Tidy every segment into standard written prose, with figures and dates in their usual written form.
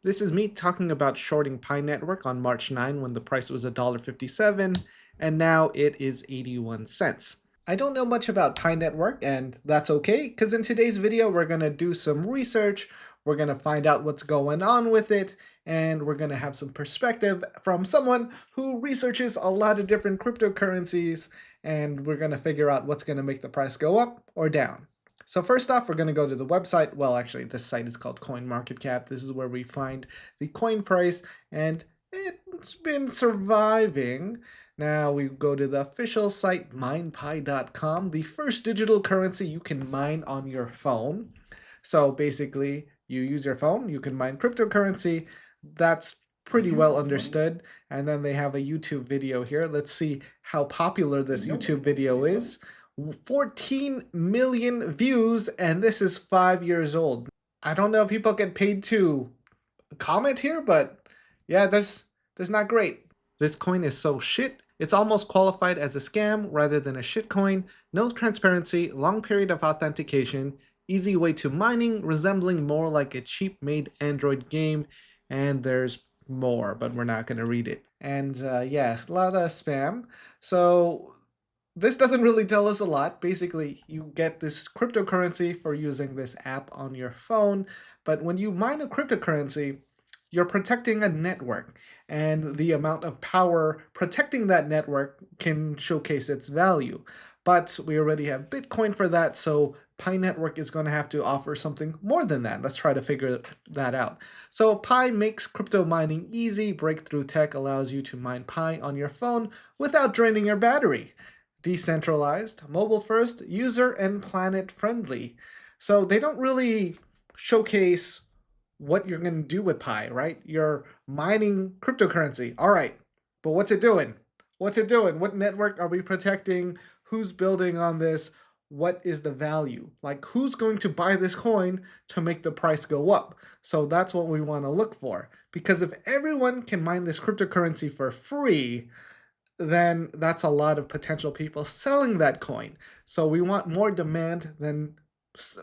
This is me talking about shorting Pi Network on March 9 when the price was $1.57 and now it is 81 cents. I don't know much about Pi Network and that's okay because in today's video we're going to do some research, we're going to find out what's going on with it, and we're going to have some perspective from someone who researches a lot of different cryptocurrencies, and we're going to figure out what's going to make the price go up or down. So first off, we're going to go to the website. Well, actually, this site is called CoinMarketCap. This is where we find the coin price, and it's been surviving. Now we go to the official site, minepi.com, the first digital currency you can mine on your phone. So basically, you use your phone, you can mine cryptocurrency. That's pretty well understood. And then they have a YouTube video here. Let's see how popular this YouTube video is. 14 million views, and this is 5 years old. I don't know if people get paid to comment here, but yeah, that's not great. This coin is so shit, it's almost qualified as a scam rather than a shit coin. No transparency, long period of authentication, easy way to mining, resembling more like a cheap-made Android game, and there's more, but we're not going to read it. And yeah, a lot of spam. So this doesn't really tell us a lot. Basically, you get this cryptocurrency for using this app on your phone, but when you mine a cryptocurrency, you're protecting a network, and the amount of power protecting that network can showcase its value. But we already have Bitcoin for that, so Pi Network is going to have to offer something more than that. Let's try to figure that out. So Pi makes crypto mining easy. Breakthrough Tech allows you to mine Pi on your phone without draining your battery. Decentralized, mobile first, user and planet friendly. So they don't really showcase what you're going to do with Pi, right? You're mining cryptocurrency. All right, but what's it doing? What's it doing? What network are we protecting? Who's building on this? What is the value? Like, who's going to buy this coin to make the price go up? So that's what we want to look for. Because if everyone can mine this cryptocurrency for free, then that's a lot of potential people selling that coin. So we want more demand than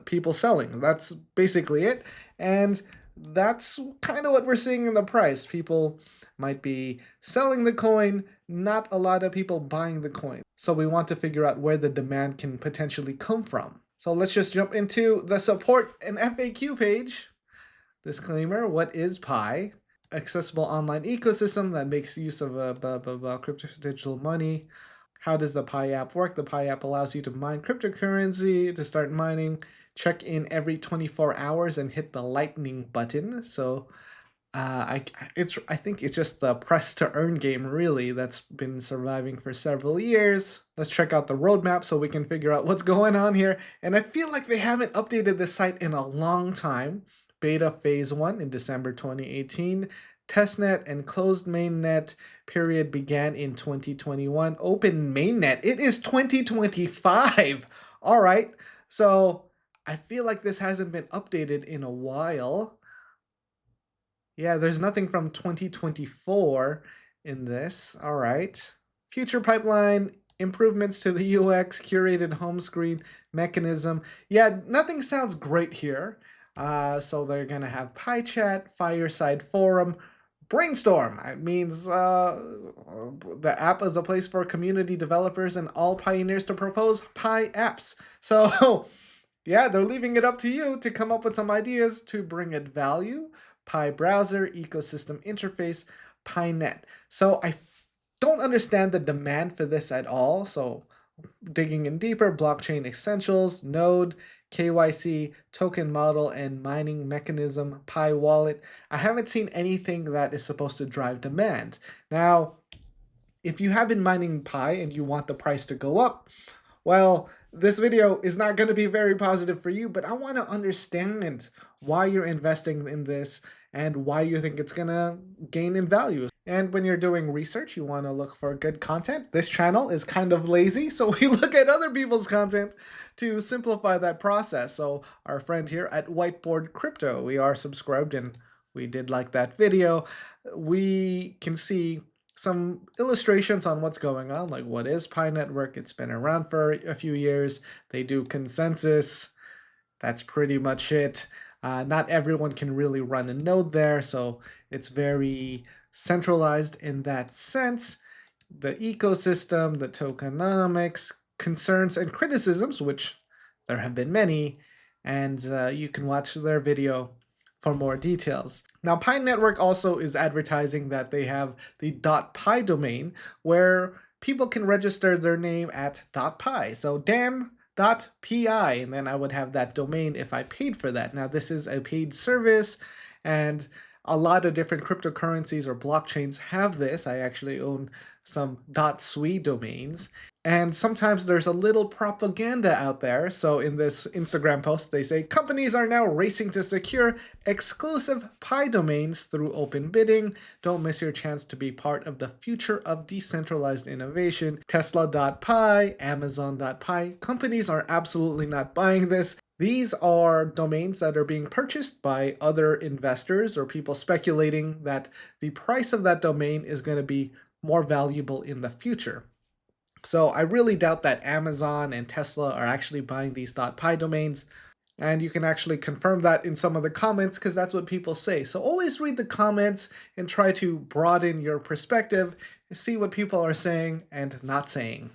people selling. That's basically it. And that's kind of what we're seeing in the price. People might be selling the coin, not a lot of people buying the coin. So we want to figure out where the demand can potentially come from. So let's just jump into the support and FAQ page. Disclaimer, what is Pi? Accessible online ecosystem that makes use of crypto digital money. How does the Pi app work? The Pi app allows you to mine cryptocurrency. To start mining, check in every 24 hours and hit the lightning button. So I think it's just the press to earn game really that's been surviving for several years. Let's check out the roadmap so we can figure out what's going on here. And I feel like they haven't updated this site in a long time. Beta phase 1 in December 2018. Testnet and closed mainnet period began in 2021. Open mainnet, it is 2025. All right, so I feel like this hasn't been updated in a while. Yeah, there's nothing from 2024 in this. All right. Future pipeline, improvements to the UX, curated home screen mechanism. Yeah, nothing sounds great here. So they're going to have PiChat, Fireside Forum, Brainstorm. It means the app is a place for community developers and all pioneers to propose Pi apps. So yeah, they're leaving it up to you to come up with some ideas to bring it value. Pi browser, ecosystem interface, PiNet. So I don't understand the demand for this at all. So digging in deeper, blockchain essentials, node, KYC, token model, and mining mechanism, Pi wallet. I haven't seen anything that is supposed to drive demand. Now, if you have been mining Pi and you want the price to go up, well, this video is not going to be very positive for you, but I want to understand why you're investing in this and why you think it's going to gain in value. And when you're doing research, you want to look for good content. This channel is kind of lazy, so we look at other people's content to simplify that process. So our friend here at Whiteboard Crypto, we are subscribed and we did like that video. We can see some illustrations on what's going on, like what is Pi Network. It's been around for a few years. They do consensus. That's pretty much it. Not everyone can really run a node there, so it's very centralized in that sense. The ecosystem, the tokenomics, concerns and criticisms, which there have been many, and you can watch their video for more details. Now, Pi Network also is advertising that they have the .pi domain where people can register their name at .pi. So dan.pi, and then I would have that domain if I paid for that. Now, this is a paid service, and a lot of different cryptocurrencies or blockchains have this. I actually own some .sui domains. And sometimes there's a little propaganda out there. So in this Instagram post, they say companies are now racing to secure exclusive Pi domains through open bidding. Don't miss your chance to be part of the future of decentralized innovation. Tesla.pi, Amazon.pi. Companies are absolutely not buying this. These are domains that are being purchased by other investors or people speculating that the price of that domain is going to be more valuable in the future. So I really doubt that Amazon and Tesla are actually buying these .pi domains. And you can actually confirm that in some of the comments because that's what people say. So always read the comments and try to broaden your perspective, see what people are saying and not saying.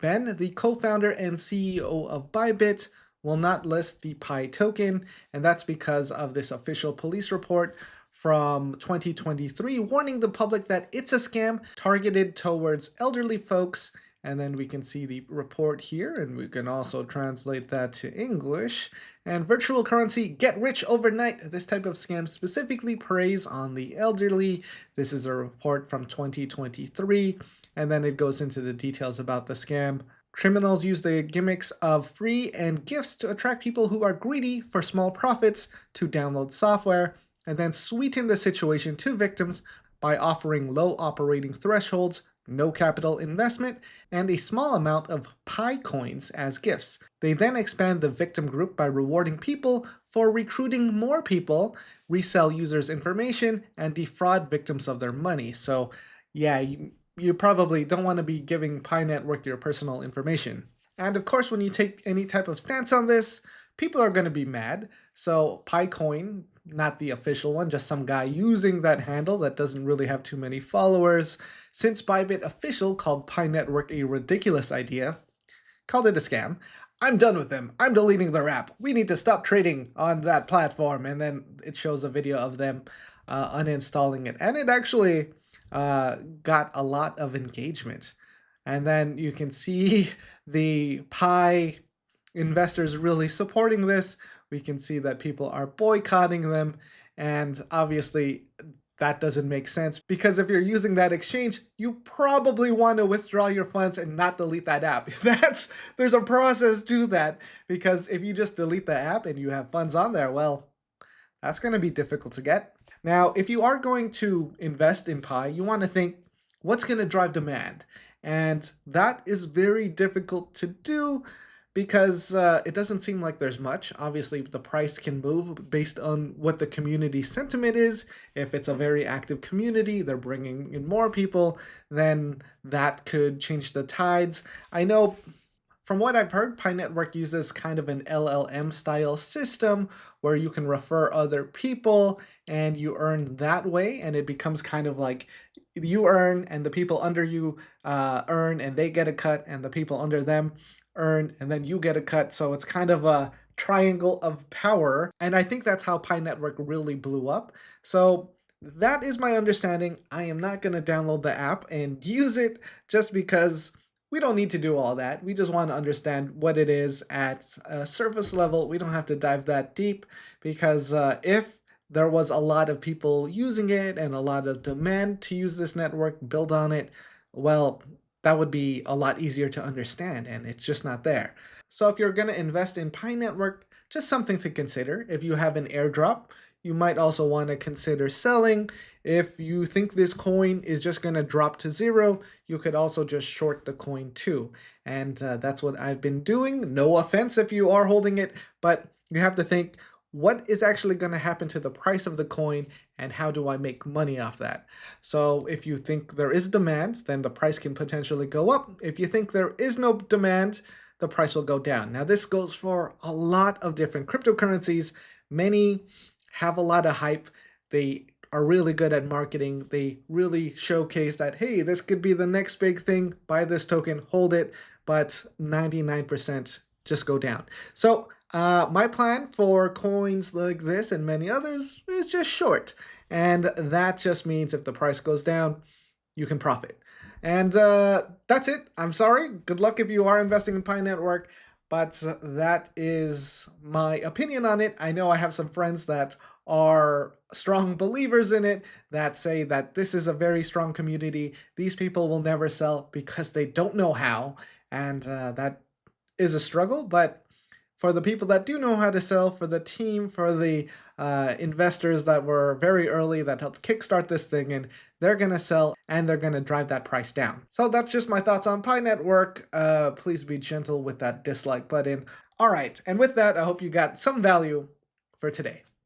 Ben, the co-founder and CEO of Bybit, will not list the Pi token, and that's because of this official police report from 2023 warning the public that it's a scam targeted towards elderly folks. And then we can see the report here, and we can also translate that to English. And virtual currency, get rich overnight. This type of scam specifically preys on the elderly. This is a report from 2023. And then it goes into the details about the scam. Criminals use the gimmicks of free and gifts to attract people who are greedy for small profits to download software, and then sweeten the situation to victims by offering low operating thresholds, no capital investment, and a small amount of Pi coins as gifts. They then expand the victim group by rewarding people for recruiting more people, resell users' information, and defraud victims of their money. So yeah, you probably don't want to be giving Pi Network your personal information. And of course, when you take any type of stance on this, people are going to be mad. So PiCoin, not the official one, just some guy using that handle that doesn't really have too many followers. Since Bybit official called Pi Network a ridiculous idea, called it a scam. I'm done with them. I'm deleting their app. We need to stop trading on that platform. And then it shows a video of them uninstalling it. And it actually got a lot of engagement. And then you can see the Pi investors really supporting this. We can see that people are boycotting them. And obviously, that doesn't make sense because if you're using that exchange, you probably want to withdraw your funds and not delete that app. There's a process to that, because if you just delete the app and you have funds on there, well, that's going to be difficult to get. Now, if you are going to invest in Pi, you want to think, what's going to drive demand? And that is very difficult to do because it doesn't seem like there's much. Obviously, the price can move based on what the community sentiment is. If it's a very active community, they're bringing in more people, then that could change the tides. I know from what I've heard, Pi Network uses kind of an LLM style system where you can refer other people and you earn that way, and it becomes kind of like you earn and the people under you earn and they get a cut, and the people under them earn and then you get a cut. So it's kind of a triangle of power, and I think that's how Pi Network really blew up. So that is my understanding. I am not going to download the app and use it just because we don't need to do all that. We just want to understand what it is at a surface level. We don't have to dive that deep, because if there was a lot of people using it and a lot of demand to use this network, build on it, well, that would be a lot easier to understand, and it's just not there. So if you're going to invest in Pi Network, just something to consider. If you have an airdrop, you might also want to consider selling. If you think this coin is just going to drop to zero, you could also just short the coin too. And that's what I've been doing. No offense if you are holding it, but you have to think, what is actually going to happen to the price of the coin and how do I make money off that? So if you think there is demand, then the price can potentially go up. If you think there is no demand, the price will go down. Now this goes for a lot of different cryptocurrencies, Many have a lot of hype. They are really good at marketing. They really showcase that, hey, this could be the next big thing. Buy this token, hold it. But 99% just go down. So my plan for coins like this and many others is just short. And that just means if the price goes down, you can profit. And that's it. I'm sorry. Good luck if you are investing in Pi Network. But that is my opinion on it. I know I have some friends that are strong believers in it that say that this is a very strong community. These people will never sell because they don't know how. And that is a struggle. But for the people that do know how to sell, for the team, for the investors that were very early that helped kickstart this thing, and they're going to sell and they're going to drive that price down. So that's just my thoughts on Pi Network. Please be gentle with that dislike button. All right, and with that, I hope you got some value for today.